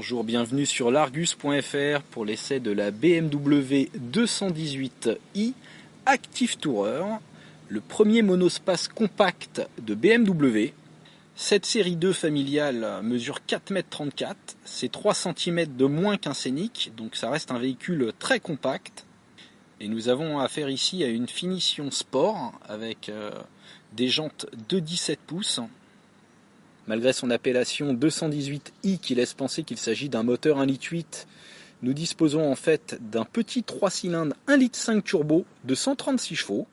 Bonjour, bienvenue sur largus.fr pour l'essai de la BMW 218i Active Tourer, le premier monospace compact de BMW. Cette série 2 familiale mesure 4,34 m, c'est 3 cm de moins qu'un Scénic, donc ça reste un véhicule très compact. Et nous avons affaire ici à une finition sport avec des jantes de 17 pouces. Malgré son appellation 218i qui laisse penser qu'il s'agit d'un moteur 1,8 litre, nous disposons en fait d'un petit 3 cylindres 1,5 litre turbo de 136 chevaux.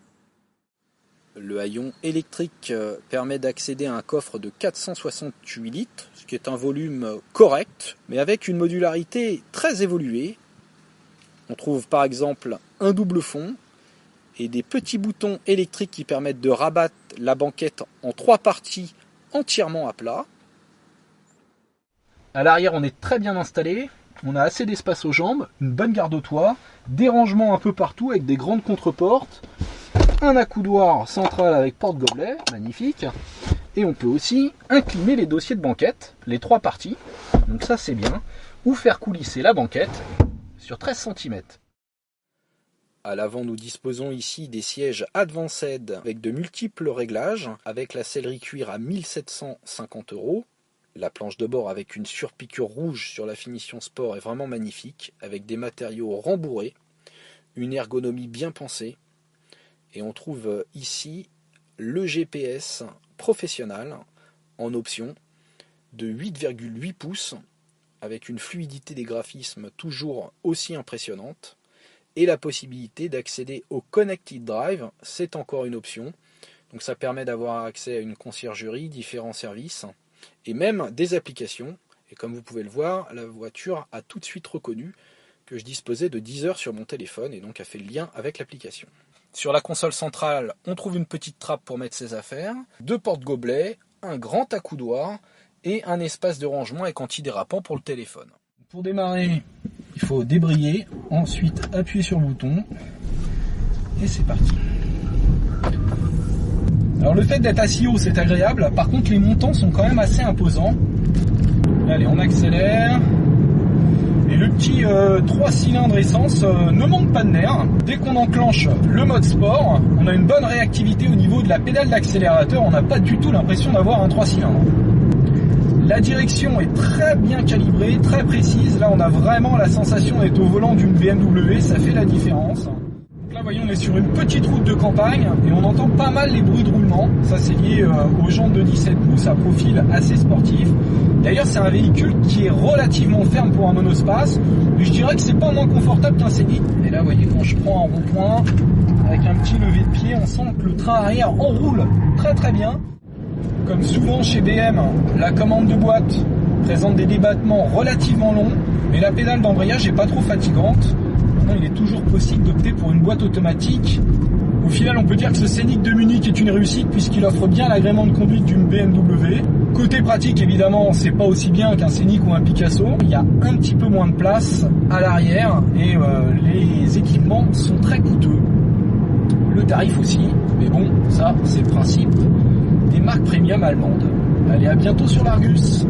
Le haillon électrique permet d'accéder à un coffre de 468 litres, ce qui est un volume correct, mais avec une modularité très évoluée. On trouve par exemple un double fond et des petits boutons électriques qui permettent de rabattre la banquette en 3 parties entièrement à plat. À l'arrière, on est très bien installé, on a assez d'espace aux jambes, une bonne garde au toit, des rangements un peu partout avec des grandes contreportes, un accoudoir central avec porte-gobelet, magnifique, et on peut aussi incliner les dossiers de banquette, les 3 parties, donc ça c'est bien, ou faire coulisser la banquette sur 13 cm. À l'avant, nous disposons ici des sièges Advanced avec de multiples réglages, avec la sellerie cuir à 1 750 €. La planche de bord avec une surpiqûre rouge sur la finition sport est vraiment magnifique, avec des matériaux rembourrés, une ergonomie bien pensée. Et on trouve ici le GPS professionnel en option de 8,8 pouces, avec une fluidité des graphismes toujours aussi impressionnante. Et la possibilité d'accéder au Connected Drive, c'est encore une option. Donc ça permet d'avoir accès à une conciergerie, différents services et même des applications. Et comme vous pouvez le voir, la voiture a tout de suite reconnu que je disposais de Deezer sur mon téléphone et donc a fait le lien avec l'application. Sur la console centrale, on trouve une petite trappe pour mettre ses affaires, 2 porte-gobelets, un grand accoudoir et un espace de rangement avec antidérapant pour le téléphone. Pour démarrer, il faut débrayer, ensuite appuyer sur le bouton et c'est parti. Alors le fait d'être assis haut c'est agréable, par contre les montants sont quand même assez imposants. Allez, on accélère et le petit 3 cylindres essence ne manque pas de nerfs. Dès qu'on enclenche le mode sport, on a une bonne réactivité au niveau de la pédale d'accélérateur, on n'a pas du tout l'impression d'avoir un 3 cylindres. La direction est très bien calibrée, très précise. Là, on a vraiment la sensation d'être au volant d'une BMW, ça fait la différence. Donc là, voyons, on est sur une petite route de campagne et on entend pas mal les bruits de roulement. Ça, c'est lié aux jantes de 17 pouces à profil assez sportif. D'ailleurs, c'est un véhicule qui est relativement ferme pour un monospace, mais je dirais que c'est pas moins confortable qu'un Scénic. Et là, vous voyez, quand je prends un rond-point avec un petit lever de pied, on sent que le train arrière enroule très très bien. Comme souvent chez BM, la commande de boîte présente des débattements relativement longs, mais la pédale d'embrayage n'est pas trop fatigante. Maintenant, il est toujours possible d'opter pour une boîte automatique. Au final, on peut dire que ce Scénic de Munich est une réussite puisqu'il offre bien l'agrément de conduite d'une BMW. Côté pratique, évidemment, c'est pas aussi bien qu'un Scénic ou un Picasso. Il y a un petit peu moins de place à l'arrière et les équipements sont très coûteux. Le tarif aussi, mais bon, ça, c'est le principe des marques premium allemandes. Allez, à bientôt sur l'Argus.